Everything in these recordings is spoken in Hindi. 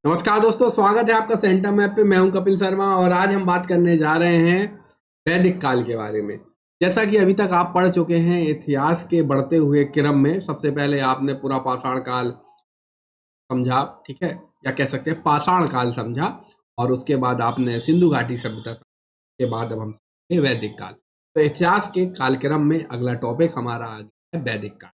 नमस्कार दोस्तों, स्वागत है आपका सेंटर मैप पे। मैं हूं कपिल शर्मा और आज हम बात करने जा रहे हैं वैदिक काल के बारे में। जैसा कि अभी तक आप पढ़ चुके हैं इतिहास के बढ़ते हुए क्रम में, सबसे पहले आपने पूरा पाषाण काल समझा, ठीक है, या कह सकते हैं पाषाण काल समझा, और उसके बाद आपने सिंधु घाटी सभ्यता के बाद अब हम समझेंगे वैदिक काल। तो इतिहास के कालक्रम में अगला टॉपिक हमारा आ गया है वैदिक काल।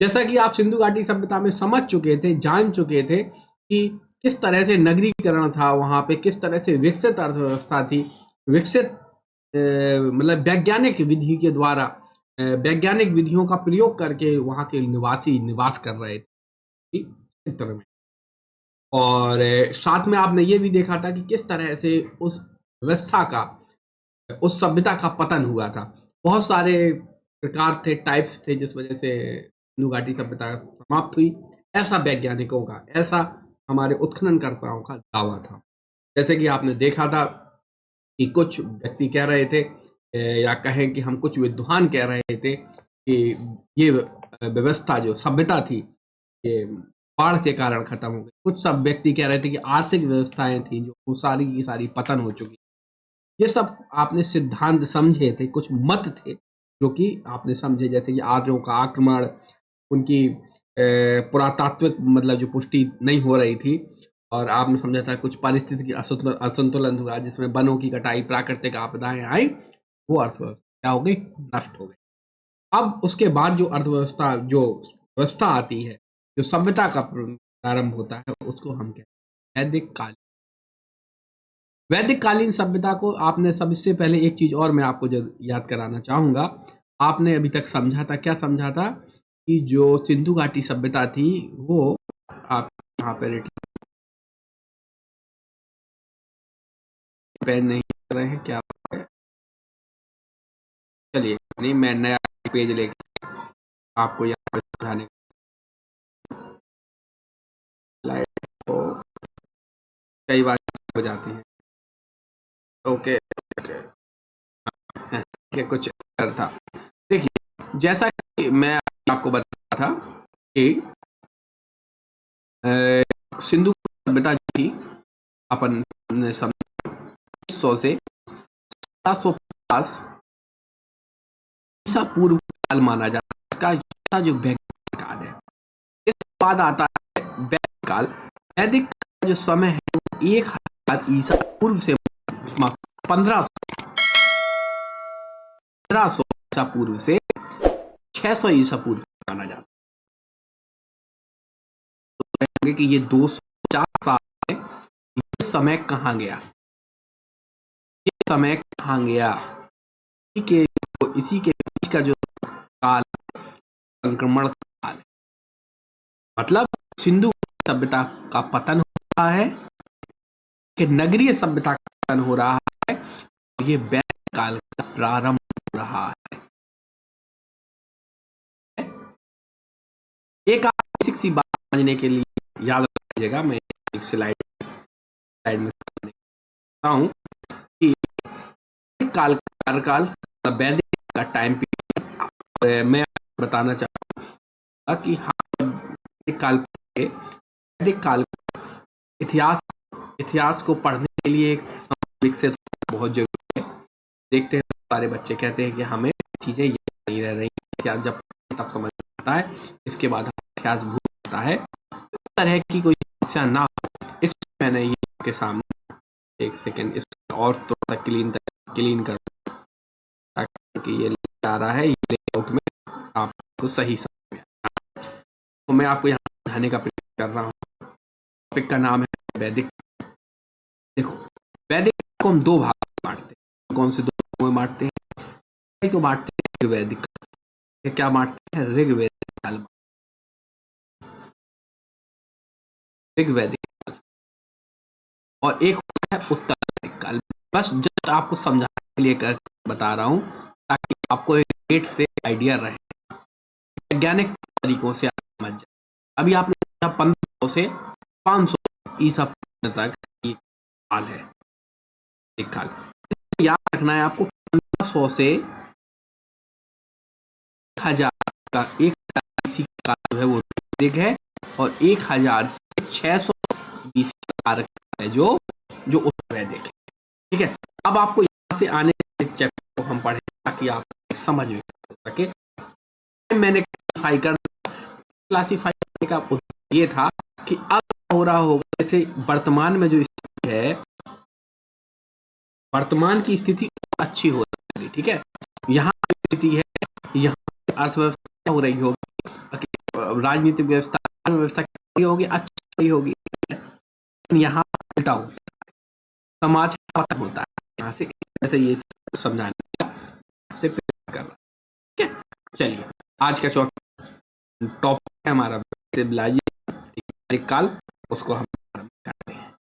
जैसा कि आप सिंधु घाटी सभ्यता में समझ चुके थे, जान चुके थे कि किस तरह से नगरीकरण था वहां पे, किस तरह से विकसित अर्थव्यवस्था थी, विकसित मतलब वैज्ञानिक विधि के द्वारा वैज्ञानिक विधियों का प्रयोग करके वहां के निवासी निवास कर रहे थे क्षेत्र में। और साथ में आपने ये भी देखा था कि किस तरह से उस व्यवस्था का, उस सभ्यता का पतन हुआ था। बहुत सारे प्रकार थे, टाइप्स थे, जिस वजह से सिंधु घाटी सभ्यता समाप्त हुई, ऐसा वैज्ञानिकों का, ऐसा हमारे उत्खननकर्ताओं का दावा था। जैसे कि आपने देखा था कि कुछ व्यक्ति कह रहे थे, या कहें कि हम कुछ विद्वान कह रहे थे कि ये व्यवस्था जो सभ्यता थी ये बाढ़ के कारण खत्म हो गई। कुछ सब व्यक्ति कह रहे थे कि आर्थिक व्यवस्थाएं थी जो वो सारी की सारी पतन हो चुकी। ये सब आपने सिद्धांत समझे थे, कुछ मत थे जो कि आपने समझे, जैसे कि आर्यों का आक्रमण, उनकी पुरातात्विक मतलब जो पुष्टि नहीं हो रही थी, और आपने समझा था कुछ पारिस्थितिकी असंतुलन हुआ जिसमें वनों की कटाई, प्राकृतिक आपदाएं आई, वो अर्थव्यवस्था क्या हो गई, नष्ट हो गई। अब उसके बाद जो अर्थव्यवस्था, जो व्यवस्था आती है, जो सभ्यता का प्रारंभ होता है, उसको हम कहते हैं वैदिक काल। वैदिक कालीन सभ्यता को आपने सबसे पहले एक चीज और मैं आपको याद कराना चाहूंगा। आपने अभी तक समझा था, क्या समझा था, कि जो सिंधु घाटी सभ्यता थी वो, आप यहाँ पे पेन नहीं कर रहे हैं क्या? चलिए, नहीं, मैं नया पेज लेके आपको यहाँ पे समझाने स्लाइड को, कई बार हो जाती है। ओके ओके, के कुछ कर था। देखिए, जैसा कि मैं आपको बता था कि सिंधु सभ्यता जो थी, अपन ने 100 से 750 ईसा पूर्व काल माना जाता है। इसका जो वैज्ञानिक काल है, इसके बाद आता है वैदिक काल। वैदिक काल जो समय है वो 1000 ईसा पूर्व से 1500 ईसा पूर्व से 600 ईसा पूर्व माना जाता है। कि ये 250 साल है, ये समय कहाँ गया, ये समय कहाँ गया, इसी के बीच का जो काल, संक्रमण काल है। मतलब सिंधु सभ्यता का पतन हो रहा है कि नगरीय सभ्यता का पतन हो रहा है, ये वैदिक काल का प्रारंभ हो रहा है। एक आप बेसिक सी बात समझने के लिए याद रखिएगा, मैं एक स्लाइड में बताता हूँ कि काल, कार्यकाल, वैदिक का टाइम पीरियड मैं बताना चाहूँगा कि वैदिक काल, वैदिक काल इतिहास को पढ़ने के लिए एक विकसित बहुत जरूरी है। देखते हैं सारे बच्चे कहते हैं कि हमें चीजें याद नहीं रह रही, इतिहास जब तब समझ आता है, इसके बाद इतिहास भूल जाता है। इस तरह की कोई समस्या ना हो, इस मैंने ये आपके सामने एक सेकेंड इसको और थोड़ा क्लीन कर, ताकि ये आ रहा है, ये लेआउट में आपको सही समझ में आए। तो मैं आपको यहाँ समझाने का प्रयास कर रहा हूँ। टॉपिक का नाम है वैदिक। देखो, वैदिक को हम दो भाग में बांटते हैं। कौन से दो भागों में बांटते हैं? एक तो बांटते हैं ऋग्वैदिक, क्या बांटते हैं? ऋग्वैदिक काल, ऋग्वैदिक काल, और एक होता है उत्तर वैदिक काल। बस जस्ट आपको समझाने के लिए कर बता रहा हूँ, ताकि आपको एक डेट से आइडिया रहे, वैज्ञानिक तरीकों से आप समझ जाए। अभी आपने 1500 से 500 ईसा पूर्व तक की काल है, एक काल। याद रखना है आपको, 1500 से 1000 का एक काल जो है वो वैदिक है, और 1000 से 600 बीसी कारक है जो जो उत्तर वैदिक है। ठीक है, अब आपको यहाँ से आने चैप्टर को हम पढ़ें ताकि आप समझ में सके। मैंने क्लासीफाई करने का उद्देश्य ये था कि अब हो रहा होगा, जैसे वर्तमान में जो स्थिति है, वर्तमान की स्थिति अच्छी हो रही है। ठीक है, यहाँ स्थिति है, यहाँ अर्थव्यवस्था हो रही होगी, राजनीतिक व्यवस्था होगी, अच्छी होगी। यहाँ उल्टा होता है, समाज का पतन होता है। यहाँ से जैसे ये समझाने का से प्रयास कर रहा है। ठीक है, चलिए आज का चौथा टॉपिक है हमारा वैदिक काल, उसको हम करते हैं।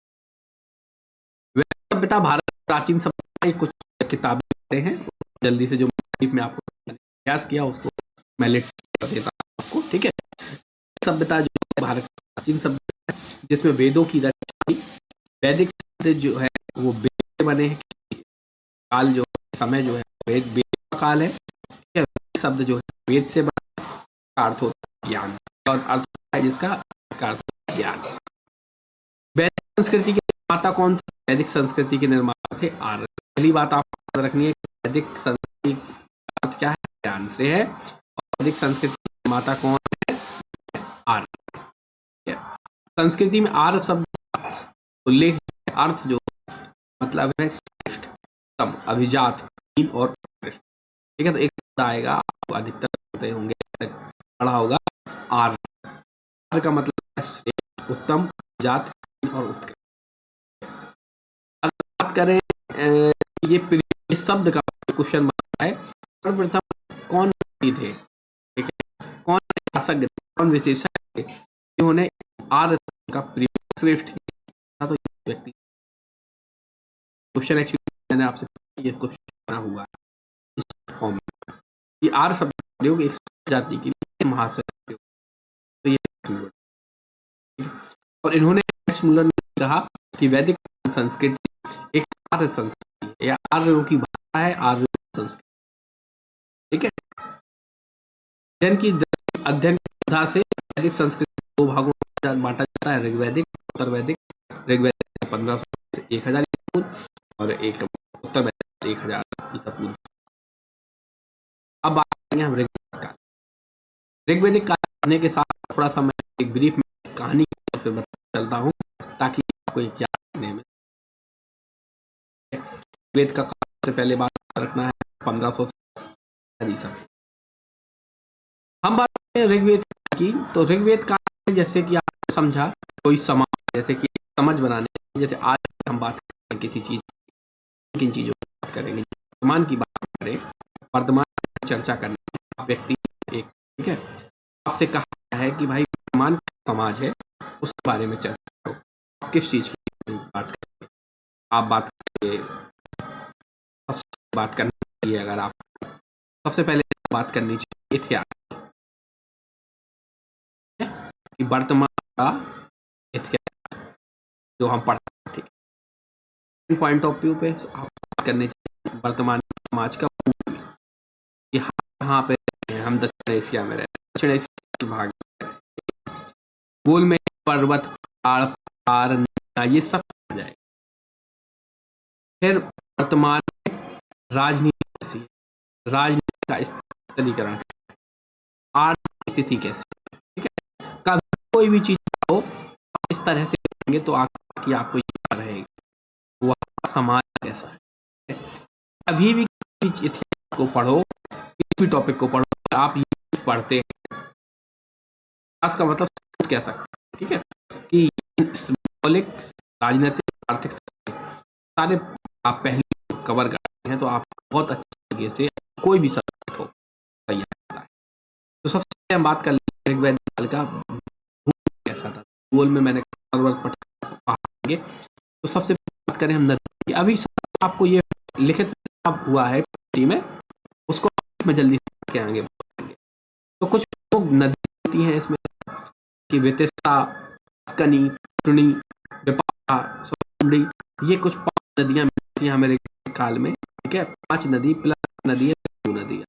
वैदिक सभ्यता भारत प्राचीन सभ्यता की कुछ किताबें हैं, जल्दी से जो में आपको प्रयास किया उसको मैं लिख देता हूं आपको। ठीक है, सभ्यता जो भारत प्राचीन सभ्यता है जिसमें वेदों की रचना, वैदिक शब्द जो है वो वेद से बने हैं। काल जो समय जो है वेद का काल है। ठीक है, शब्द जो है वेद से बना, अर्थ होता है ज्ञान, और अर्थ है जिसका अर्थ ज्ञान। वैदिक संस्कृति के निर्माता कौन थे? वैदिक संस्कृति के निर्माता थे आर्य। पहली बात आपको याद रखनी है, वैदिक संस्कृति का अर्थ क्या है? ज्ञान से है। और वैदिक संस्कृति के निर्माता कौन है? आर्य। संस्कृति में आर्य शब्द उल्लेख अर्थ जो मतलब है श्रेष्ठ, उत्तम, अभिजात, और उत्कृष्ट। ठीक है, तो एक आएगा आपको अधिकतर होते होंगे पढ़ा होगा आर्य। आर्य का मतलब है श्रेष्ठ, उत्तम, अभिजात और उत्कृष्ट। अगर बात करें ये शब्द का क्वेश्चन बनता है, सर्वप्रथम कौन थे? ठीक है, कौन शासक, कौन विशेषज्ञ जिन्होंने आर्य का प्रयोग श्रेष्ठ किया? तो व्यक्ति क्वेश्चन एक्चुअली मैंने आपसे ये क्वेश्चन बना हुआ है इस फॉर्म में कि आर्य शब्द का प्रयोग एक जाति के लिए महाशय प्रयोग, तो ये और इन्होंने मुलर ने कहा कि वैदिक संस्कृति एक आर्य संस्कृति है, या आर्यों की भाषा है, आर्य संस्कृति। ठीक है, अध्ययन की विधा से वैदिक संस्कृति दो भागों में बांटा जाता है, ऋग्वैदिक, उत्तर वैदिक। ऋग्वैदिक 1500 से 1000 और एक उत्तर वैदिक 1000 ईसा पूर्व। अब बात करेंगे हम ऋग्वैदिक काल। ऋग्वैदिक काल पढ़ने के साथ थोड़ा सा मैं एक ब्रीफ में कहानी फिर चलता हूँ ताकि आपको एक याद रखने में। ऋग्वेद का काल से पहले बात रखना है 1500 से ईसा। हम बात करें ऋग्वेद की, तो ऋग्वेद काल जैसे कि आपने समझा कोई समाज, जैसे कि समझ बनाने, जैसे आज हम बात करें किसी चीज, किन चीजों की बात करेंगे, वर्तमान की बात करें, वर्तमान की चर्चा करने व्यक्ति एक, ठीक है, आपसे कहा है कि भाई वर्तमान समाज है उसके बारे में चर्चा करो, किस चीज की बात करें? आप बात करेंगे, बात करनी चाहिए, अगर आप सबसे पहले बात करनी चाहिए इतिहास कि वर्तमान का इतिहास जो हम पढ़ा, ठीक है, पॉइंट ऑफ व्यू पे आप बात करनी चाहिए वर्तमान समाज का यहाँ पे हम दक्षिण एशिया में रहते, दक्षिण एशिया भाग गोल में पर्वत, पहाड़, ये सब आ जाएगा। फिर वर्तमान में राजनीति कैसी है, राजनीति का स्थिरीकरण, आर्थिक स्थिति कैसी, ठीक है, कभी कोई भी चीज हो इस तरह से करेंगे तो आपकी आपको याद रहेगा वह समाज कैसा है। अभी भी इतिहास को पढ़ो, किसी भी टॉपिक को पढ़ो, आप ये पढ़ते हैं इतिहास का मतलब क्या सकता है, ठीक है, कि मौलिक, राजनीतिक, आर्थिक सारे आप पहले कवर करते हैं तो आप बहुत अच्छी तरीके से कोई भी सब्जेक्ट हो तैयार होता है। तो सबसे पहले हम बात कर लेंगे ऋग्वेदिक काल का कैसा था। भूगोल में मैंने पढ़ेंगे, तो सबसे पहले बात करें हम नदी। अभी आपको ये लिखित हुआ है में, उसको मैं जल्दी से आगे बढ़ेंगे। तो कुछ नदी हैं इसमें कि वितिस्ता, स्कनी, टुनी, विपाशा, सोंडी, ये कुछ 5 नदियां मिलती हैं हमारे काल में। ठीक है, 5 नदी प्लस नदी है 2 नदी है,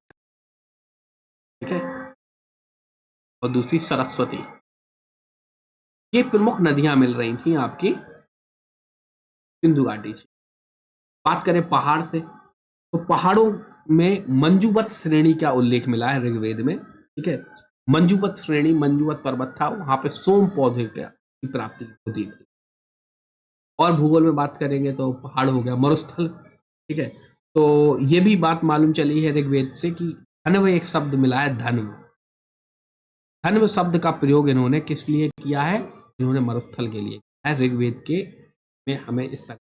ठीक है, और दूसरी सरस्वती। ये प्रमुख नदियां मिल रही थी आपकी सिंधु घाटी से। बात करें पहाड़ से, तो पहाड़ों में मंजूवत श्रेणी का उल्लेख मिला है ऋग्वेद में। ठीक है, मंजूवत श्रेणी, मंजूवत पर्वत था, वहां पे सोम पौधे की प्राप्ति होती थी। और भूगोल में बात करेंगे तो पहाड़ हो गया, मरुस्थल। ठीक है, तो ये भी बात मालूम चली है ऋग्वेद से कि धन्व एक शब्द मिला है, धन्व। धन्व शब्द का प्रयोग इन्होंने किस लिए किया है? इन्होंने मरुस्थल के लिए किया है ऋग्वेद के में हमें इस तरह।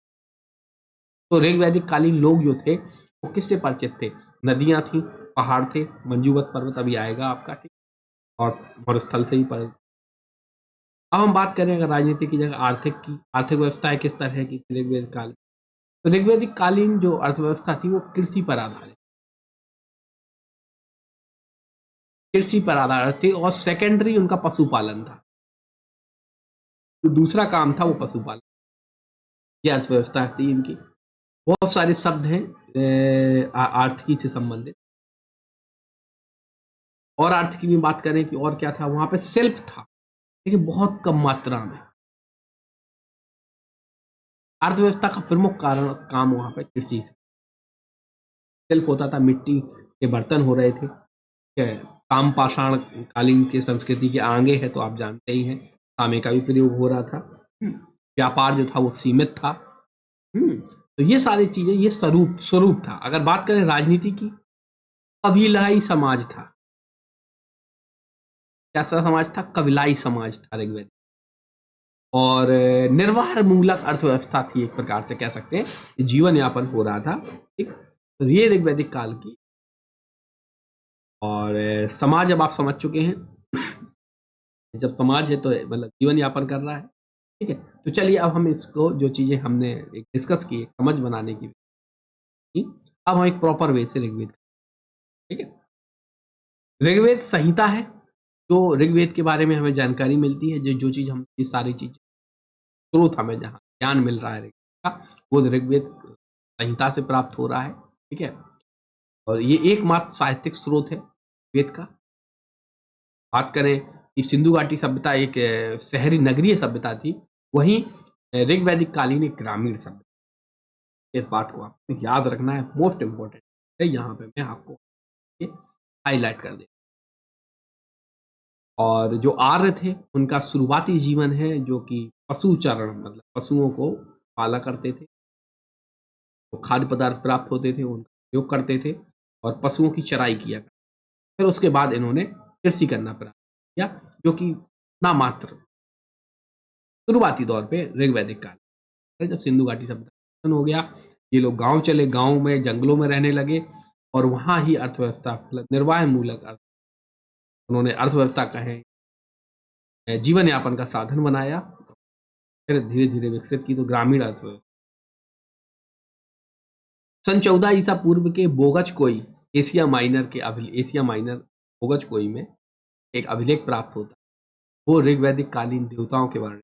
तो ऋग्वैदिक कालीन लोग जो थे वो किससे परिचित थे? नदियां थी, पहाड़ थे, मंजूवत पर्वत अभी आएगा आपका, ठीक, और मरुस्थल से ही पर। अब हम बात करें अगर राजनीति की जगह आर्थिक की, आर्थिक व्यवस्था किस तरह की थी ऋग्वेद काल? तो ऋग्वैदिक कालीन जो अर्थव्यवस्था थी वो कृषि पर आधारित, कृषि पर आधारित थी, और सेकेंडरी उनका पशुपालन था। जो दूसरा काम था वो पशुपालन। ये अर्थव्यवस्था थी इनकी। बहुत सारे शब्द हैं आर्थिकी से संबंधित। और आर्थिकी में बात करें कि और क्या था, वहां पे शिल्प था, लेकिन बहुत कम मात्रा में। अर्थव्यवस्था का प्रमुख कारण काम वहां पे कृषि से। शिल्प होता था, मिट्टी के बर्तन हो रहे थे, ठीक है, ताम पाषाण कालीन की संस्कृति के आगे है तो आप जानते ही हैं, तांबे का भी प्रयोग हो रहा था। व्यापार जो था वो सीमित था। तो ये सारी चीजें, ये स्वरूप स्वरूप था। अगर बात करें राजनीति की, कबीलाई समाज था। कैसा समाज था? कबीलाई समाज था ऋग्वेद। और निर्वाह मूलक अर्थव्यवस्था थी, एक प्रकार से कह सकते हैं, जीवन यापन हो रहा था। ठीक, तो ये ऋग्वैदिक काल की। और समाज अब आप समझ चुके हैं, जब समाज है तो मतलब जीवन यापन कर रहा है। ठीक है, तो चलिए अब हम इसको, जो चीजें हमने एक डिस्कस की, एक समझ बनाने की, अब हम एक प्रॉपर वे से ऋग्वेद। ठीक है, ऋग्वेद संहिता है, जो ऋग्वेद के बारे में हमें जानकारी मिलती है, जो चीज हम, ये सारी चीजें स्रोत हमें जहाँ ज्ञान मिल रहा है ऋग्वेद का, वो ऋग्वेद संहिता से प्राप्त हो रहा है। ठीक है, और ये एकमात्र साहित्यिक स्रोत है वेद का। बात करें कि सिंधु घाटी सभ्यता एक शहरी नगरीय सभ्यता थी, वहीं ऋग्वैदिक कालीन एक ग्रामीण सभ्यता। इस बात को आपको याद रखना है, मोस्ट इंपॉर्टेंट है, यहाँ पे मैं आपको हाईलाइट कर दे। और जो आर्य थे उनका शुरुआती जीवन है जो कि पशुचरण, मतलब पशुओं को पाला करते थे, तो खाद्य पदार्थ प्राप्त होते थे, उनका उपयोग करते थे, और पशुओं की चराई किया करते। फिर उसके बाद इन्होंने कृषि करना प्रारंभ किया, जो कि नामात्र शुरुआती दौर पे ऋग्वैदिक काल। जब सिंधु घाटी सभ्यता हो गया, ये लोग गांव चले, गांव में जंगलों में रहने लगे, और वहां ही अर्थव्यवस्था, मतलब निर्वाह मूलक उन्होंने अर्थव्यवस्था कहें, जीवन यापन का साधन बनाया। फिर धीरे धीरे विकसित की तो ग्रामीण अर्थव्यवस्था। सन 14 ईसा पूर्व के बोगच कोई, एशिया माइनर के एशिया माइनर बोगच कोई में एक अभिलेख प्राप्त होता है। वो ऋग्वैदिक कालीन देवताओं के बारे में,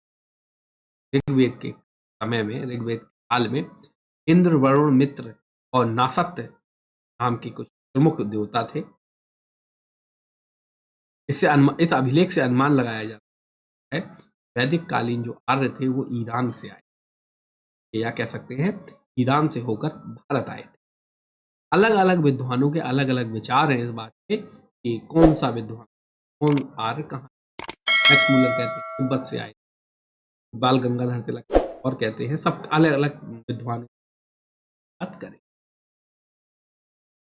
ऋग्वेद के समय में, ऋग्वेद काल में इंद्र, वरुण, मित्र और नासत्य नाम के कुछ प्रमुख देवता थे। इस अभिलेख से अनुमान लगाया जाता है वैदिक कालीन जो आर्य थे वो ईरान से आए, या कह सकते हैं ईरान से होकर भारत आए थे। अलग अलग विद्वानों के अलग अलग विचार हैं इस बात के कि कौन सा विद्वान, कौन आर्य कहाँ। मैक्स मूलर कहते हैं तिब्बत से आए, बाल गंगाधर तिलक और कहते हैं, सब अलग अलग विद्वानों की बात करें।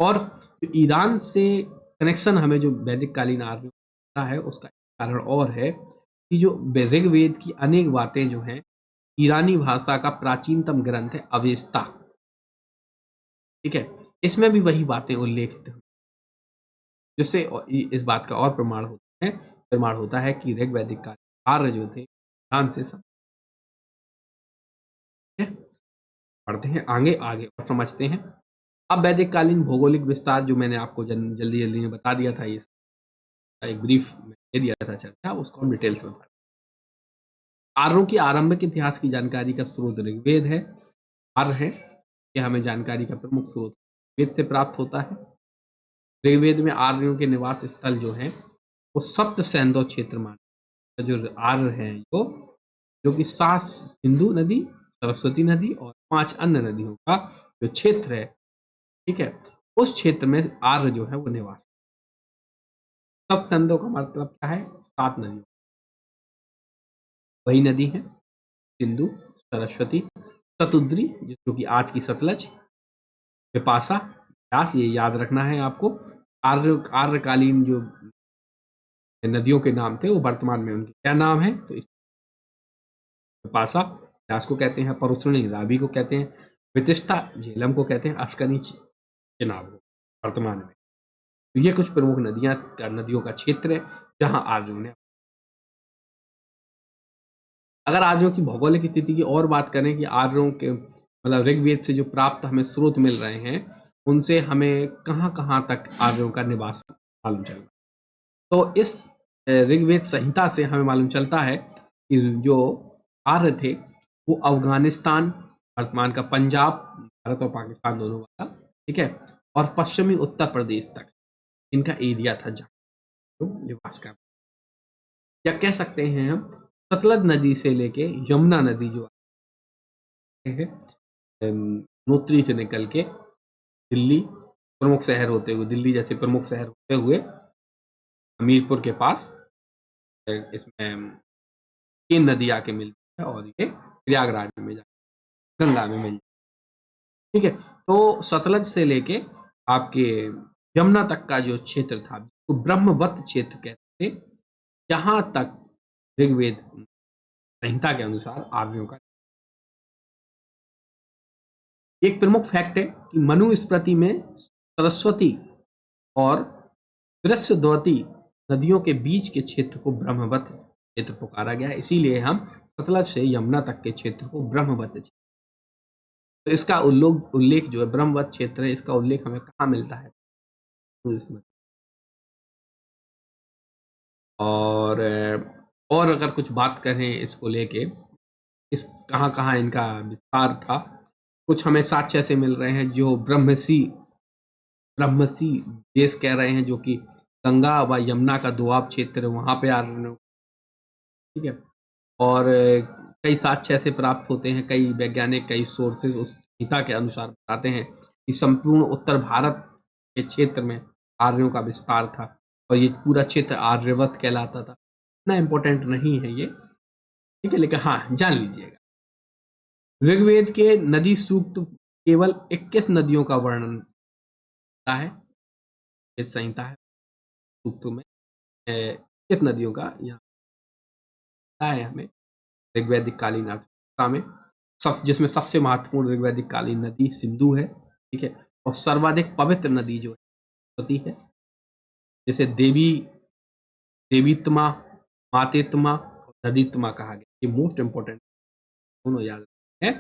और ईरान से कनेक्शन हमें जो वैदिक कालीन आर्य होता है, उसका कारण और है कि जो ऋग्वेद की अनेक बातें जो हैं, ईरानी भाषा का प्राचीनतम ग्रंथ है अवेस्ता। ठीक है, इसमें भी वही बातें उल्लेखित हैं, जिससे इस बात का और प्रमाण होता है कि ऋग्वैदिक काल आर्य जो थे ईरान से सब। पढ़ते हैं आगे आगे और समझते हैं। अब वैदिक कालीन भौगोलिक विस्तार, जो मैंने आपको जल्दी जल्दी में बता दिया था, ये एक ब्रीफ दे दिया था चर्चा, उसको हम डिटेल्स में पढ़ें। आर्यों की आरंभिक इतिहास की जानकारी का स्रोत ऋग्वेद है। आर्य है, यह हमें जानकारी का प्रमुख स्रोत वेद से प्राप्त होता है। ऋग्वेद में आर्यों के निवास स्थल जो है वो सप्त सैंदव क्षेत्र माना, जो आर्य हैं जो कि 7 सिंधु नदी, सरस्वती नदी और 5 अन्य नदियों का जो क्षेत्र है, ठीक है, उस क्षेत्र में आर्य जो है वो निवास। सब संतों का मतलब क्या है? 7 नदियों, वही नदी है सिंधु, सरस्वती, शतुद्री जो कि आज की सतलज, विपाशा, व्यास, ये याद रखना है आपको। आर्यकालीन जो नदियों के नाम थे वो वर्तमान में उनके क्या नाम है? तो विपाशा व्यास को कहते हैं, परुष्णी रावी को कहते हैं, वितिष्ठा झेलम को कहते हैं, अस्कनी चिनाब को वर्तमान में। तो ये कुछ प्रमुख नदियों का क्षेत्र है जहां आर्यों ने। अगर आर्यों की भौगोलिक स्थिति की और बात करें कि आर्यों के मतलब ऋग्वेद से जो प्राप्त हमें स्रोत मिल रहे हैं उनसे हमें कहां कहां तक आर्यों का निवास मालूम चल रहा है। तो इस ऋग्वेद संहिता से हमें मालूम चलता है कि जो आर्य थे वो अफगानिस्तान, वर्तमान का पंजाब, भारत और पाकिस्तान दोनों वाला, ठीक है, और पश्चिमी उत्तर प्रदेश तक इनका एरिया था जहाँ लोग निवास कर, या कह सकते हैं हम सतलज नदी से लेके यमुना नदी जो है नोत्री से निकल के दिल्ली प्रमुख शहर होते हुए, दिल्ली जैसे प्रमुख शहर होते हुए हमीरपुर के पास इसमें 3 नदी आके मिलती है और ये प्रयागराज में गंगा में मिल, ठीक है। तो सतलज से लेके आपके यमुना तक का जो क्षेत्र था तो ब्रह्मवत क्षेत्र कहते थे, जहां तक ऋग्वेद संहिता के अनुसार आर्यों का। एक प्रमुख फैक्ट है कि मनुस्मृति में सरस्वती और दृश्यद्वती नदियों के बीच के क्षेत्र को ब्रह्मवत क्षेत्र पुकारा गया है, इसीलिए हम सतलज से यमुना तक के क्षेत्र को ब्रह्मवत क्षेत्र। तो इसका उल्लेख जो है ब्रह्मवत क्षेत्र है, इसका उल्लेख हमें कहाँ मिलता है? और अगर कुछ बात करें इसको लेके इस कहाँ कहाँ इनका विस्तार था, कुछ हमें साक्ष्य से मिल रहे हैं जो ब्रह्मसी देश कह रहे हैं, जो कि गंगा व यमुना का दोआब क्षेत्र है, वहां पे आ रहे हैं, ठीक है। और कई साक्ष्य ऐसे प्राप्त होते हैं, कई वैज्ञानिक कई सोर्सेज उस गीता के अनुसार बताते हैं कि संपूर्ण उत्तर भारत के क्षेत्र में आर्यों का विस्तार था और ये पूरा क्षेत्र आर्यवत कहलाता था। इतना इम्पोर्टेंट नहीं है ये, ठीक है, लेकिन हाँ जान लीजिएगा ऋग्वेद के नदी सूक्त केवल 21 नदियों का वर्णन करता है। वेद संहिता है सूक्त में 21 नदियों का यहाँ है हमें ऋग्वैदिक कालीन अर्थव्यवस्था में, जिसमें सबसे महत्वपूर्ण ऋग्वैदिक कालीन नदी सिंधु है, ठीक है, और सर्वाधिक पवित्र नदी जो सरस्वती है, जैसे देवीत्मा, मातेत्मा और नदीत्मा कहा गया। ये मोस्ट इंपोर्टेंट दोनों याद है।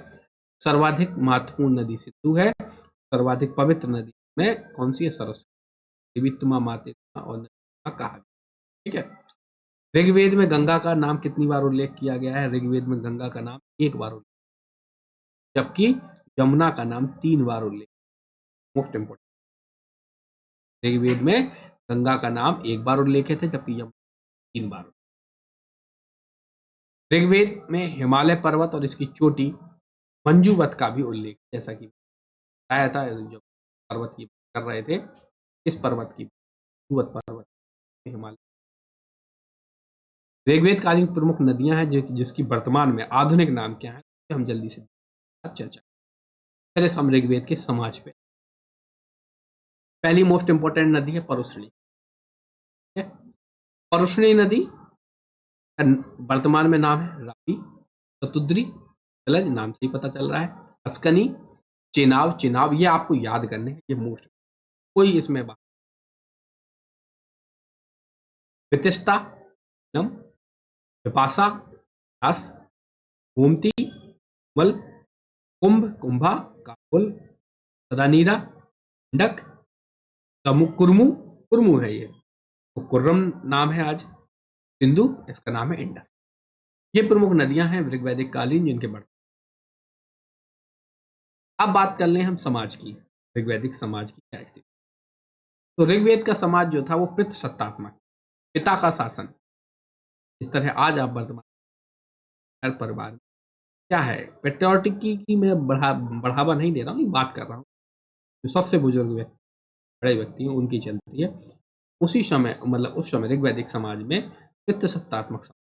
सर्वाधिक महत्वपूर्ण नदी सिंधु है, सर्वाधिक पवित्र नदी में कौन सी है? सरस्वती। देवीत्मा, मातेत्मा और नदीत्मा कहा गया, ठीक है। ऋग्वेद में गंगा का नाम कितनी बार उल्लेख किया गया है? ऋग्वेद में गंगा का नाम 1 बार उल्लेख, जबकि यमुना का नाम 3 बार उल्लेख। मोस्ट इंपोर्टेंट, ऋग्वेद में गंगा का नाम 1 बार उल्लेखित है जबकि यमुना 3 बार। ऋग्वेद में हिमालय पर्वत और इसकी चोटी मंजूवत का भी उल्लेख, जैसा कि बताया था जब पर्वत की बात कर रहे थे, इस पर्वत की मंजूवत पर्वत हिमालय। ऋग्वेद कालीन प्रमुख नदियां हैं जिसकी वर्तमान में आधुनिक नाम क्या है, हम जल्दी से चर्चा पहले हम ऋग्वेद के समाज पे। पहली मोस्ट इंपोर्टेंट नदी है परुष्णी। परुष्णी नदी वर्तमान में नाम है रावी, शतुद्री, सतलज नाम से ही पता चल रहा है, अस्कनी, चेनाब, ये आपको याद करने हैं, ये मोस्ट, कोई इसमें बात। वितिस्ता, विपाशा, व्यास, गोमती, मल, कुंभा, काबुल, सदानीरा, डक, कुर्मू है ये, तो कुर्रम नाम है आज, सिंधु इसका नाम है इंडस। ये प्रमुख नदियां हैं ऋग्वैदिक कालीन जिनके बढ़। अब बात कर लें हम समाज की, ऋग्वैदिक समाज की क्या स्थिति। तो ऋग्वेद का समाज जो था वो पितृसत्तात्मक, पिता का शासन, इस तरह आज आप वर्तमान हर परिवार में क्या है पेट्रियोटिक की मैं बढ़ावा नहीं दे रहा हूँ, बात कर रहा हूँ जो सबसे बुजुर्ग व्यक्ति बड़े व्यक्ति हैं उनकी चलती है। उसी समय मतलब उस समय ऋग्वैदिक समाज में पितृसत्तात्मक समाज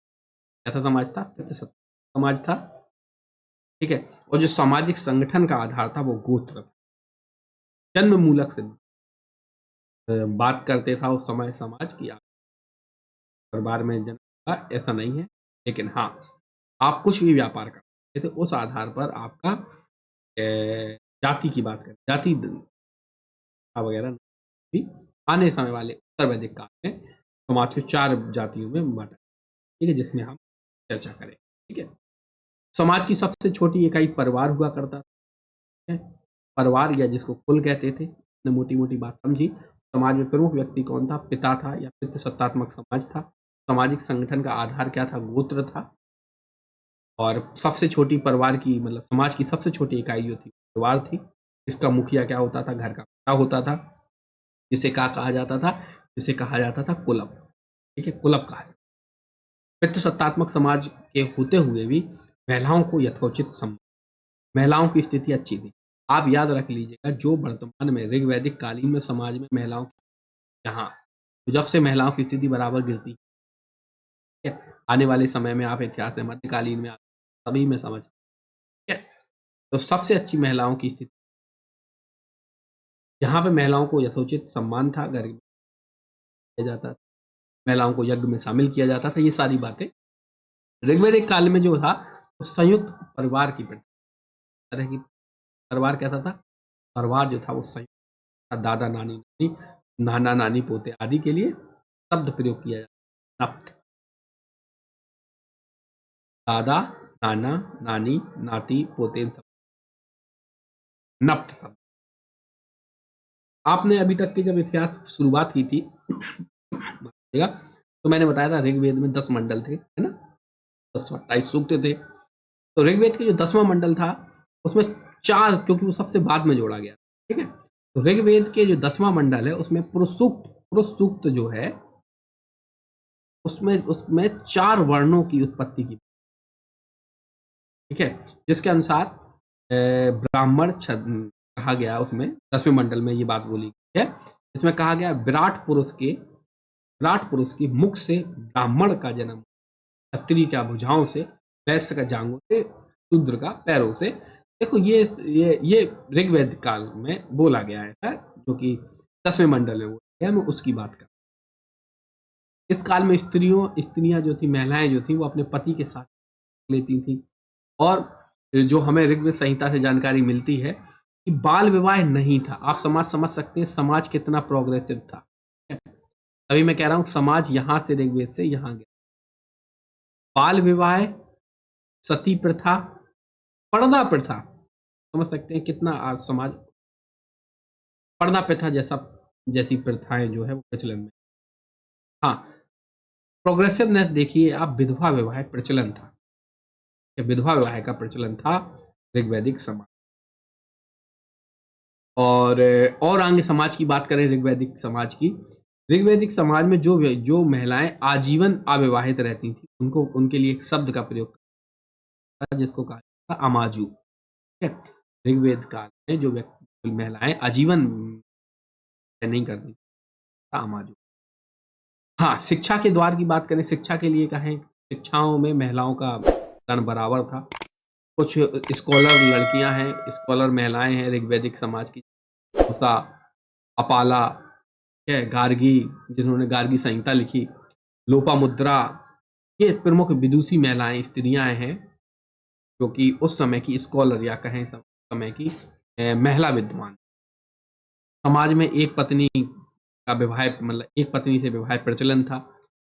कैसा समाज था? पितृसत्तात्मक समाज था, ठीक है? और जो सामाजिक संगठन का आधार था वो गोत्र था। जन्म मूलक से बात करते था उस समय समाज की आप परिवार में जन्म हुआ ऐसा नहीं है, लेकिन हाँ, आप कुछ भी व्यापार करते थे उस आधार पर आपका जाति की बात करें, जाति वगैरह भी आने समय वाले उत्तर वैदिक काल में समाज को 4 जातियों में बाँटा, ठीक है? जिसमें हम चर्चा करें, ठीक है? समाज की सबसे छोटी इकाई परिवार हुआ करता है। परिवार या जिसको कुल कहते थे, ने मोटी-मोटी बात समझी। समाज में प्रमुख व्यक्ति कौन था? पिता था या पितृसत्तात्मक समाज था। सामाजिक संगठन का आधार क्या था? गोत्र था। और सबसे छोटी परिवार की मतलब समाज की सबसे छोटी इकाई जो थी परिवार थी। इसका मुखिया क्या होता था? घर का पिता होता था। जिसे क्या कहा जाता था? जिसे कहा जाता था कुलम, ठीक है? कुलम कहा जाता था। पितृसत्तात्मक समाज के होते हुए भी महिलाओं को यथोचित सम्मान, महिलाओं की स्थिति अच्छी थी। आप याद रख लीजिएगा जो वर्तमान में ऋग्वैदिक कालीन में समाज में महिलाओं यहाँ तो जब से महिलाओं की स्थिति बराबर गिरती है, ठीक है? आने वाले समय में आप इतिहास में मध्यकालीन में आप सभी में समझ, ठीक है? तो सबसे अच्छी महिलाओं की स्थिति यहाँ पे महिलाओं को यथोचित सम्मान था, घर में किया जाता था, महिलाओं को यज्ञ में शामिल किया जाता था, ये सारी बातें ऋग्वैदिक काल में जो था वो संयुक्त परिवार की प्रथा तरह की परिवार कैसा था? परिवार जो था वो संयुक्त था, दादा नानी नानी नाना नानी पोते आदि के लिए शब्द प्रयोग किया जाता नप्त, दादा नाना नानी नाती पोते इन सब नप्त शब्द। आपने अभी तक की जब इतिहास शुरुआत की थी तो मैंने बताया था ऋग्वेद में 10 मंडल थे, है ना? 228 सूक्त थे। तो ऋग्वेद के जो 10वां मंडल था उसमें 4 क्योंकि वो सबसे बाद में जोड़ा गया, ठीक है? तो ऋग्वेद के जो 10वां मंडल है उसमें पुरुष सूक्त जो है उसमें उसमें 4 वर्णों की उत्पत्ति की, ठीक है? जिसके अनुसार ब्राह्मण कहा गया उसमें 10वें मंडल में ये बात बोली गई है। इसमें कहा गया विराट पुरुष की मुख से ब्राह्मण का जन्म, क्षत्रिय का भुजाओं से, वैश्य का जांघों से, शूद्र का पैरों से। देखो ये ऋग्वेद काल में बोला गया है जो कि 10वें मंडल में बोला गया, मैं उसकी बात कर। इस काल में स्त्रियां जो थी, महिलाएं जो थी वो अपने पति के साथ लेती थी। और जो हमें ऋग्वेद संहिता से जानकारी मिलती है कि बाल विवाह नहीं था। आप समाज समझ सकते हैं समाज कितना प्रोग्रेसिव था। अभी मैं कह रहा हूं समाज यहां से ऋग्वेद से यहां गया। बाल विवाह, सती प्रथा, पर्दा प्रथा, समझ सकते हैं कितना आज समाज पर्दा प्रथा जैसी प्रथाएं जो है वो प्रचलन में। हाँ, प्रोग्रेसिवनेस देखिए आप, विधवा विवाह प्रचलन था, विधवा विवाह का प्रचलन था ऋग्वैदिक समाज। और आगे समाज की बात करें ऋग्वैदिक समाज की, ऋग्वैदिक समाज में जो महिलाएं आजीवन अविवाहित रहती थी उनको उनके लिए एक शब्द का प्रयोग था जिसको कहा जाता था अमाजु, ठीक है? ऋग्वेद काल में जो महिलाएं आजीवन नहीं करती थी अमाजु। हाँ, शिक्षा के द्वार की बात करें, शिक्षा के लिए कहें, शिक्षाओं में महिलाओं का दान बराबर था। कुछ स्कॉलर लड़कियां हैं, स्कॉलर महिलाएं हैं ऋग्वैदिक समाज की, उषा, अपाला, ठीक है, गार्गी जिन्होंने गार्गी संहिता लिखी, लोपामुद्रा, ये प्रमुख विदुषी महिलाएं स्त्रियां हैं जो कि उस समय की स्कॉलर या कहें समय की महिला विद्वान। समाज में एक पत्नी का विवाह मतलब एक पत्नी से विवाह प्रचलन था।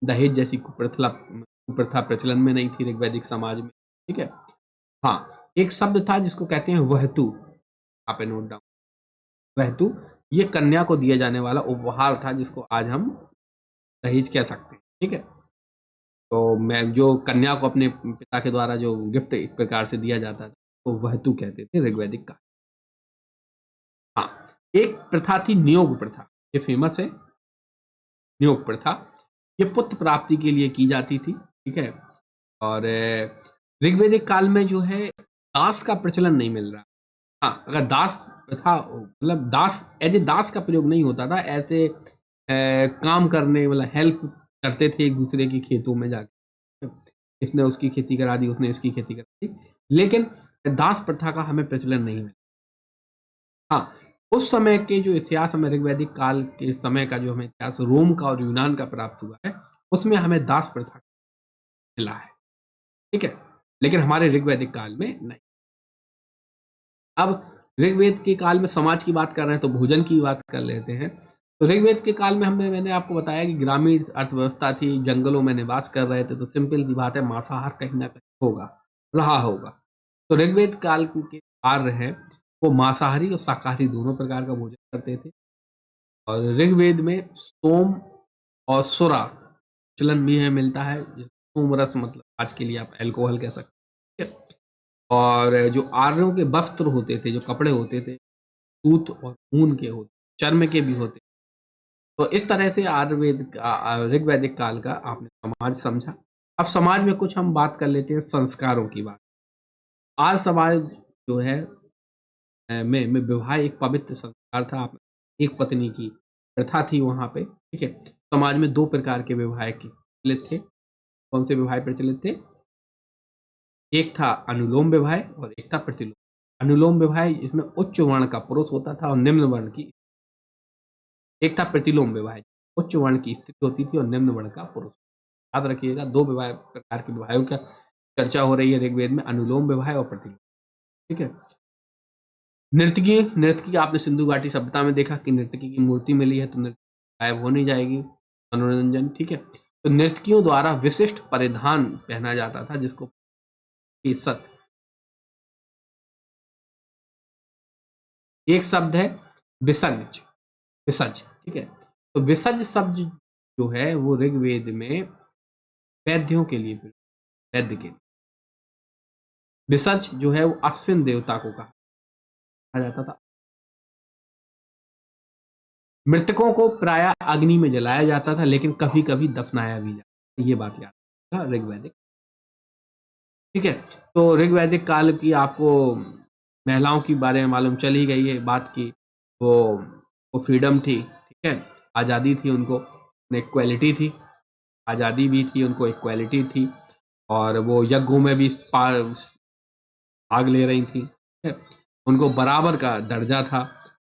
दहेज जैसी कुप्रथा प्रचलन में नहीं थी ऋग्वैदिक समाज में, ठीक है? हाँ, एक शब्द था जिसको कहते हैं वहतु, आप नोट डाउन, वहतु ये कन्या को दिया जाने वाला उपहार था जिसको आज हम दहेज कह सकते हैं, ठीक है? तो मैं जो कन्या को अपने पिता के द्वारा जो गिफ्ट एक प्रकार से दिया जाता था तो वहतु कहते थे ऋग्वैदिक का। हाँ, एक प्रथा थी नियोग प्रथा, ये फेमस है नियोग प्रथा। ये पुत्र प्राप्ति के लिए की जाती थी। ठीक है। और ऋग्वैदिक काल में जो है दास का प्रचलन नहीं मिल रहा। हाँ, अगर दास था मतलब दास एज ए दास का प्रयोग नहीं होता था, ऐसे काम करने मतलब हेल्प करते थे एक दूसरे की खेतों में जाके, इसने उसकी खेती करा दी, उसने इसकी खेती करा दी, लेकिन दास प्रथा का हमें प्रचलन नहीं मिला। हाँ, उस समय के जो इतिहास हमें ऋग्वैदिक काल के समय का जो हमें इतिहास रोम का और यूनान का प्राप्त हुआ है, उसमें हमें दास प्रथा मिला है, ठीक है, लेकिन हमारे ऋग्वैदिक काल में नहीं। अब ऋग्वेद के काल में समाज की बात कर रहे हैं तो भोजन की बात कर लेते हैं। तो ऋग्वेद के काल में मैंने आपको बताया कि ग्रामीण अर्थव्यवस्था थी, जंगलों में निवास कर रहे थे, तो सिंपल सी बात है मांसाहार कहीं ना कहीं होगा, रहा होगा। तो ऋग्वेद काल के आर्य हैं वो मांसाहारी और शाकाहारी दोनों प्रकार का भोजन करते थे। और ऋग्वेद में सोम और सुरा चलन भी है मिलता है। सोम रस मतलब आज के लिए आप अल्कोहल कह सकते हैं। और जो आर्यों के वस्त्र होते थे, जो कपड़े होते थे, सूत और ऊन के होते, चर्म के भी होते। तो इस तरह से ऋग्वैदिक काल का आपने समाज समझा। अब समाज में कुछ हम बात कर लेते हैं संस्कारों की बात। आज समाज जो है में विवाह एक पवित्र संस्कार था। आप एक पत्नी की प्रथा थी वहाँ पे, ठीक है। समाज में 2 प्रकार के विवाह के प्रचलित थे। कौन से विवाह प्रचलित थे? एक था अनुलोम विवाह और एक था प्रतिलोम। अनुलोम विवाह इसमें उच्च वर्ण का पुरुष होता था और निम्न वर्ण की, एक था प्रतिलोम विवाह, उच्च वर्ण की स्त्री होती थी और निम्न वर्ण का पुरुष। याद रखिएगा 2 विवाह प्रकार के विवाहों का चर्चा हो रही है ऋग्वेद में, अनुलोम विवाह और प्रतिलोम, ठीक है। नर्तकी आपने सिंधु घाटी सभ्यता में देखा कि नर्तकी की मूर्ति मिली है तो नृत्य गायब हो नहीं जाएगी, मनोरंजन, ठीक है। तो नर्तकियों द्वारा विशिष्ट परिधान पहना जाता था जिसको पेशस, एक शब्द है विसर्ज, विसर्ज, ठीक है। तो विसर्ज शब्द जो है वो ऋग्वेद में वैद्यों के लिए, वैद्य के लिए विसर्ज जो है वो अश्विन देवता को कहा जाता था। मृतकों को प्राय अग्नि में जलाया जाता था लेकिन कभी कभी दफनाया भी जाता था, ये बात याद रखना ऋग्वैदिक, ठीक है। तो ऋग्वैदिक काल की आपको महिलाओं के बारे में मालूम चल ही गई है बात की, वो फ्रीडम थी, ठीक है, आज़ादी थी, उनको इक्वालिटी थी, आज़ादी भी थी, उनको इक्वालिटी थी। और वो यज्ञों में भी भाग ले रही थी, ठीक है, उनको बराबर का दर्जा था।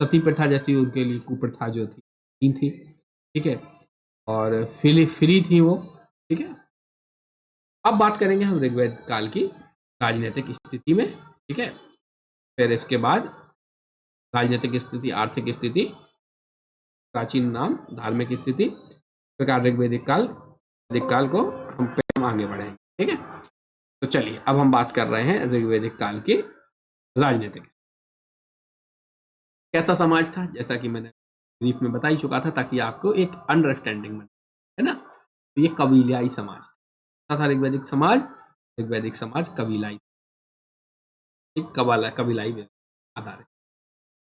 सती प्रथा जैसी उनके लिए कुप्रथा जो थी, ठीक है, और फ्री थी वो, ठीक है। अब बात करेंगे हम ऋग्वेद काल की राजनीतिक स्थिति में, ठीक है। फिर इसके बाद राजनीतिक स्थिति, आर्थिक स्थिति, प्राचीन नाम, धार्मिक स्थिति, प्रकार ऋग्वैदिक काल, वैदिक काल को हम आगे बढ़ेंगे, ठीक है। तो चलिए अब हम बात कर रहे हैं ऋग्वैदिक काल की राजनीतिक। कैसा समाज था, जैसा कि मैंने ब्रीफ में बता ही चुका था ताकि आपको एक अंडरस्टैंडिंग बने, है ना। तो ये कबीलाई समाज था ऋग्वैदिक समाज। ऋग्वैदिक समाज कबीलाई, कबीलाई आधारित।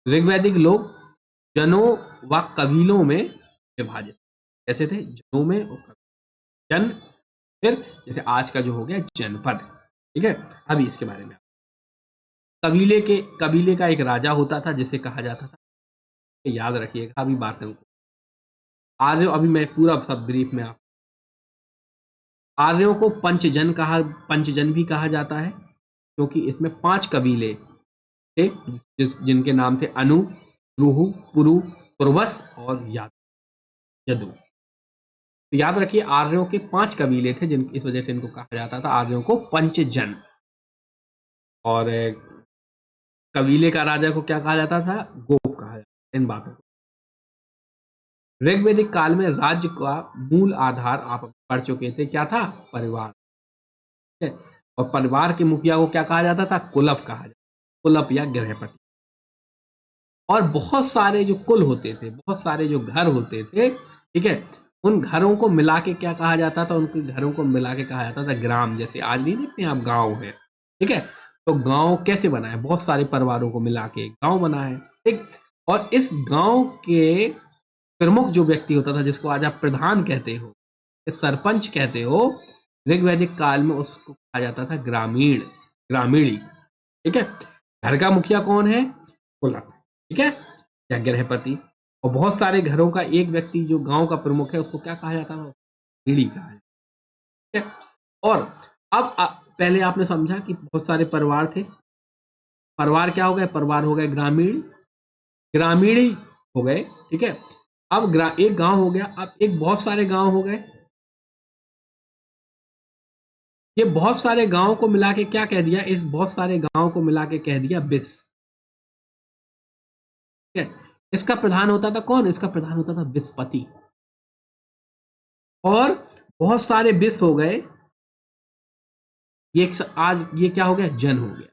ऋग्वैदिक लोग जनों व कबीलों में विभाजित कैसे थे, जनों में और जन, फिर जैसे आज का जो हो गया जनपद, ठीक है। अभी इसके बारे में कबीले का एक राजा होता था जिसे कहा जाता था, याद रखिएगा अभी बातें आर्यों, अभी मैं पूरा सब ब्रीफ में आप आर्यों को पंचजन भी कहा जाता है क्योंकि इसमें 5 कबीले थे जिनके नाम थे अनु, रुहु, पुरु, पुरवस और यदु। तो याद रखिए आर्यों के 5 कबीले थे जिन इस वजह से इनको कहा जाता था आर्यों को पंचजन। और कबीले का राजा को क्या कहा जाता था, गोप कहा जाता। इन बातों को ऋग्वैदिक काल में राज्य का मूल आधार आप पढ़ चुके थे, क्या था, परिवार, ठीक है। और परिवार के मुखिया को क्या कहा जाता था, कुलप कहा जाता, कुलप या गृहपति। और बहुत सारे जो कुल होते थे, बहुत सारे जो घर होते थे, ठीक है, उन घरों को मिला के क्या कहा जाता था, उनके घरों को मिला के कहा जाता था ग्राम। जैसे आज नहीं देखते हैं आप गांव है, ठीक है। तो गांव कैसे बना है, बहुत सारे परिवारों को मिला के गांव बना है, ठीक। और इस गांव के प्रमुख जो व्यक्ति होता था जिसको आज आप प्रधान कहते हो, सरपंच कहते हो, ऋग्वैदिक काल में उसको कहा जाता था ग्रामीणी। ठीक है, घर का मुखिया कौन है? कुलप। ठीक है, या गृहपति। और बहुत सारे घरों का एक व्यक्ति जो गांव का प्रमुख है उसको क्या कहा जाता था? ग्रामीणी कहा जाता। ठीक है, और अब पहले आपने समझा कि बहुत सारे परिवार थे। परिवार क्या हो गए? परिवार हो गए ग्रामीणी हो गए। ठीक है, अब एक गांव हो गया, अब एक बहुत सारे गांव हो गए। ये बहुत सारे गांव को मिला के क्या कह दिया? इस बहुत सारे गांव को मिला के कह दिया बिस। ठीक है, इसका प्रधान होता था कौन? इसका प्रधान होता था बिस्पति। और बहुत सारे बिस हो गए, ये आज ये क्या हो गया? जन हो गया।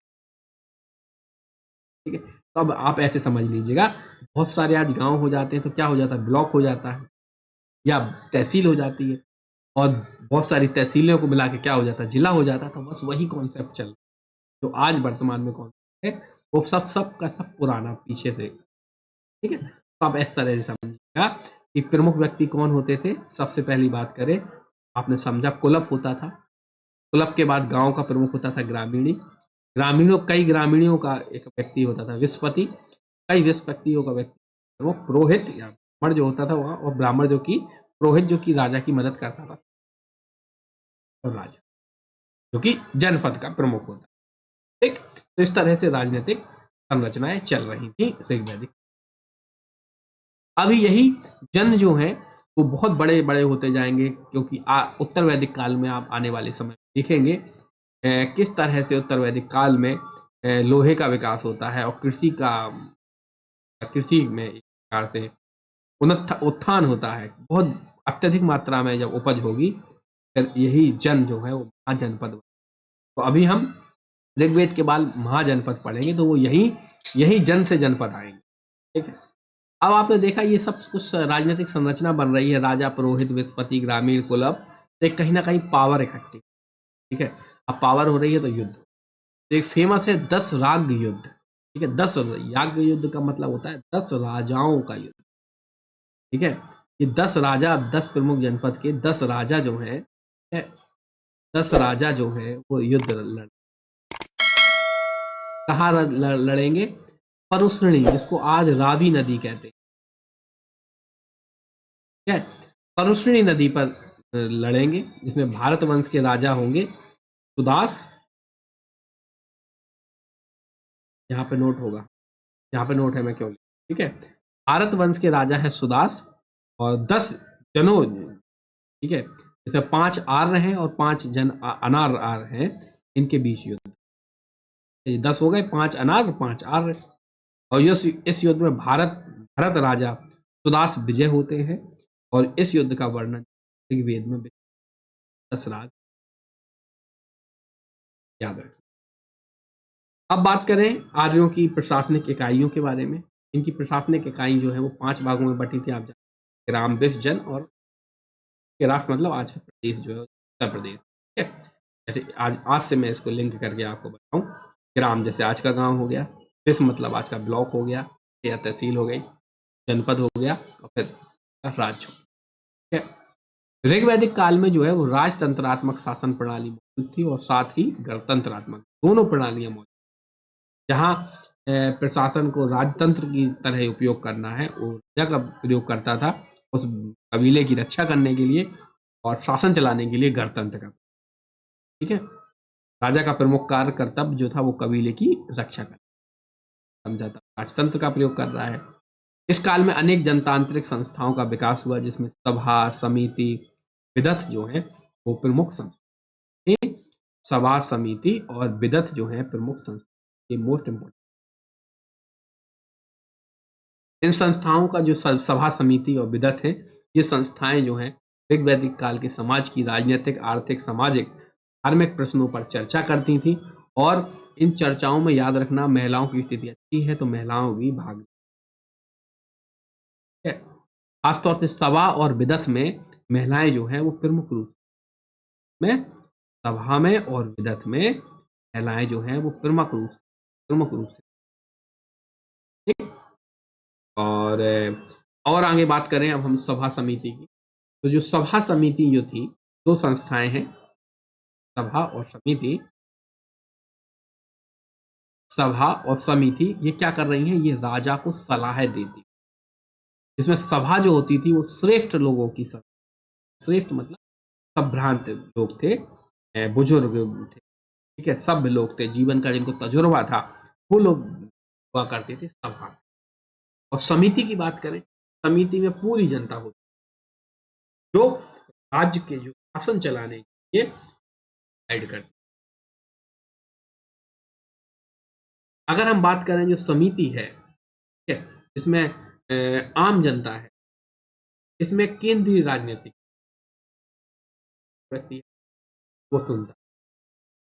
ठीक है, तो अब आप ऐसे समझ लीजिएगा, बहुत सारे आज गांव हो जाते हैं तो क्या हो जाता है? ब्लॉक हो जाता है या तहसील हो जाती है, और बहुत सारी तहसीलों को मिला के क्या हो जाता है? जिला हो जाता है। तो बस वही कॉन्सेप्ट चल रहा है जो आज वर्तमान में कौन है, वो सब का सब पुराना पीछे से। ठीक है, तो आप इस तरह से समझिएगा कि प्रमुख व्यक्ति कौन होते थे। सबसे पहली बात करें, आपने समझा कुलप होता था। कुलप के बाद गांव का प्रमुख होता था ग्रामीणी। कई ग्रामीणियों का एक व्यक्ति होता था विस्पति। कई विस्पतियों का व्यक्ति वो पुरोहित या ब्राह्मण जो होता था वहां, और ब्राह्मण जो कि पुरोहित जो कि राजा की मदद करता था, और राजा जो कि जनपद का प्रमुख होता। ठीक, तो इस तरह से राजनीतिक संरचनाएं चल रही थी ऋग्वैदिक। अभी यही जन जो है वो बहुत बड़े बड़े होते जाएंगे, क्योंकि उत्तर वैदिक काल में आप आने वाले समय में देखेंगे किस तरह से उत्तर वैदिक काल में लोहे का विकास होता है, और कृषि में एक प्रकार से उत्थान होता है। बहुत अत्यधिक मात्रा में जब उपज होगी, फिर यही जन जो है वो महाजनपद। तो अभी हम ऋग्वेद के बाद महाजनपद पढ़ेंगे, तो वो यही जन से जनपद आएंगे। ठीक है, अब आपने देखा ये सब कुछ राजनीतिक संरचना बन रही है, राजा, पुरोहित, विस्पति, ग्रामीण, कुलप, तो एक कहीं ना कहीं पावर इकट्ठी। ठीक है, अब पावर हो रही है तो युद्ध। तो एक फेमस है 10 राग युद्ध। ठीक है, 10 याग युद्ध का मतलब होता है 10 राजाओं का युद्ध। ठीक है, ये 10 राजा, 10 प्रमुख जनपद के 10 राजा जो हैं, 10 राजा जो हैं वो युद्ध कहाँ लड़ेंगे? परुश्रणी, जिसको आज रावी नदी कहते हैं। ठीक है, परुश्रणी नदी पर लड़ेंगे, जिसमें भारत वंश के राजा होंगे सुदास। यहाँ पे नोट होगा, यहाँ पे नोट है, मैं क्यों? ठीक है, भारत वंश के राजा है सुदास, और 10 जनों। ठीक है, इसमें 5 आर्य हैं और 5 जन अनार आर्य हैं, इनके बीच युद्ध। 10 हो गए, 5 अनार और 5 आर्य। और इस युद्ध में भरत राजा सुदास विजय होते हैं, और इस युद्ध का वर्णन ऋग्वेद में 10 राज याद रखें। अब बात करें आर्यों की प्रशासनिक इकाइयों के बारे में। इनकी प्रशासनिक इकाई जो है वो 5 भागों में बटी थी। आप जानते, ग्राम, विष, जन, और राष्ट्र मतलब आज का प्रदेश जो है उत्तर प्रदेश। ठीक है, जैसे आज से मैं इसको लिंक करके आपको बताऊं, ग्राम जैसे आज का गांव हो गया, विष मतलब आज का ब्लॉक हो गया या तहसील हो गई, जनपद हो गया, और फिर राज्य हो गया। ठीक है, ऋग्वैदिक काल में जो है वो राजतंत्रात्मक शासन प्रणाली मौजूद थी, और साथ ही गणतंत्रात्मक, दोनों प्रणालियां मौजूद, जहाँ प्रशासन को राजतंत्र की तरह उपयोग करना है, वो राजा का प्रयोग करता था उस कबीले की रक्षा करने के लिए, और शासन चलाने के लिए गणतंत्र का। ठीक है, राजा का प्रमुख कार्य कर्तव्य जो था वो कबीले की रक्षा करना, समझा था। राजतंत्र का प्रयोग कर रहा है। इस काल में अनेक जनतांत्रिक संस्थाओं का विकास हुआ, जिसमें सभा, समिति, विदथ जो है वो प्रमुख संस्था। सभा, समिति और विदथ जो है प्रमुख संस्था, ये मोस्ट इंपोर्टेंट। इन संस्थाओं का जो सभा, समिति और विदत है, ये संस्थाएं जो हैं ऋग्वैदिक काल के समाज की राजनीतिक, आर्थिक, सामाजिक, धार्मिक प्रश्नों पर चर्चा करती थी, और इन चर्चाओं में याद रखना, महिलाओं की स्थिति अच्छी है तो महिलाओं भी भाग है। खासतौर से सभा और विदत में महिलाएं जो हैं वो प्रमुख रूप में, सभा में और विदत में महिलाएं जो हैं वो प्रमुख रूप से। और आगे बात करें अब हम सभा समिति की, तो जो सभा समिति जो थी, 2 संस्थाएं हैं, सभा और समिति ये क्या कर रही हैं, ये राजा को सलाह देती। इसमें सभा जो होती थी वो श्रेष्ठ लोगों की सभा, श्रेष्ठ मतलब संभ्रांत लोग थे, बुजुर्ग थे, ठीक है, सभ्य लोग थे, जीवन का जिनको तजुर्बा था, वो लोग हुआ करते थे सभा। और समिति की बात करें, समिति में पूरी जनता होती जो राज्य के जो शासन चलाने के लिए गाइड करती। अगर हम बात करें जो समिति है, ठीक है, इसमें आम जनता है, इसमें केंद्रीय राजनीतिक व्यक्ति वो सुनता।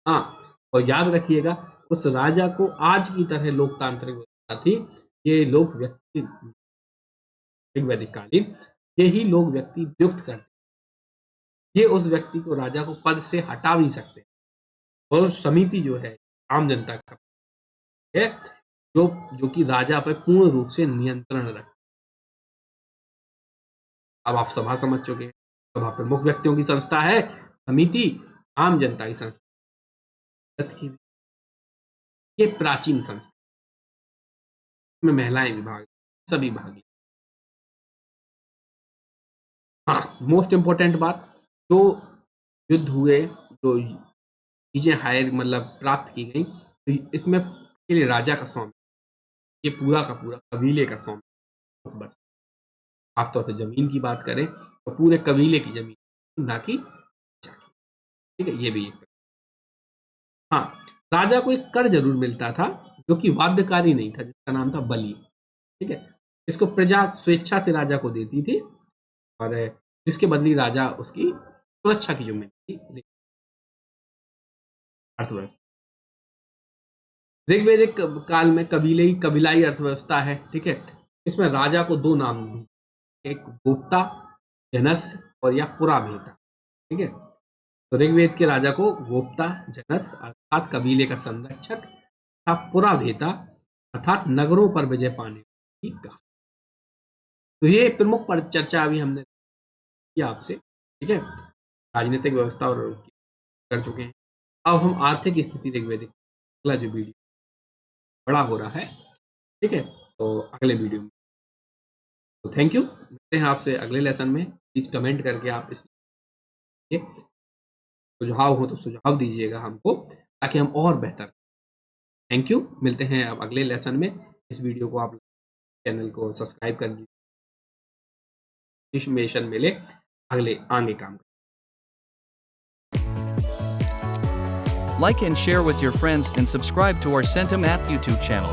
हाँ, और याद रखिएगा उस राजा को आज की तरह लोकतांत्रिक व्यवस्था थी, ये लोग व्यक्ति ऋग्वैदिक कालीन यही लोग व्यक्ति नियुक्त करते, ये उस व्यक्ति को राजा को पद से हटा भी सकते। और समिति जो है आम जनता का है, जो कि राजा पर पूर्ण रूप से नियंत्रण रखते। अब आप सभा समझ चुके हैं, सभा प्रमुख व्यक्तियों की संस्था है, समिति आम जनता की संस्था की, ये प्राचीन संस्था, इसमें महिलाएं भी भाग, सभी भागी। हाँ, मोस्ट इंपोर्टेंट बात, जो युद्ध हुए, जो चीजें हायर मतलब प्राप्त की गई, तो इसमें के लिए राजा का स्वामी, ये पूरा का पूरा कबीले का स्वामी, बस खासतौर से जमीन की बात करें तो पूरे कबीले की जमीन, ना कि ठीक है, ये भी एक। हाँ, राजा को एक कर जरूर मिलता था जो कि बाध्यकारी नहीं था, जिसका नाम था बलि, ठीक है, इसको प्रजा स्वेच्छा से राजा को देती थी और जिसके बदली राजा उसकी सुरक्षा की जिम्मेदारी। अर्थव्यवस्था ऋग्वैदिक काल में कबीलाई अर्थव्यवस्था है, ठीक है, इसमें राजा को दो नाम दी, एक गोप्ता जनस और या पुराभेता, ठीक है। तो ऋग्वेद के राजा को गोप्ता जनस अर्थात कबीले का संरक्षक तथा पुराभेता अर्थात नगरों पर विजय पाने की कहा। तो ये प्रमुख चर्चा अभी हमने की आपसे, ठीक है, राजनीतिक व्यवस्था और कर चुके हैं। अब हम आर्थिक स्थिति ऋग्वेदिक, अगला जो वीडियो बड़ा हो रहा है, ठीक है, तो अगले वीडियो में। तो थैंक यू, मिलते हैं आपसे अगले लेसन में। प्लीज कमेंट करके आप इस सुझाव हो तो सुझाव दीजिएगा हमको, ताकि हम और बेहतर। थैंक यू, मिलते हैं अब अगले लेसन में। इस वीडियो को आप चैनल को सब्सक्राइब कर दीजिए, इंफॉर्मेशन मिले आगे काम। Like and share with your friends and subscribe to our Centum app YouTube channel.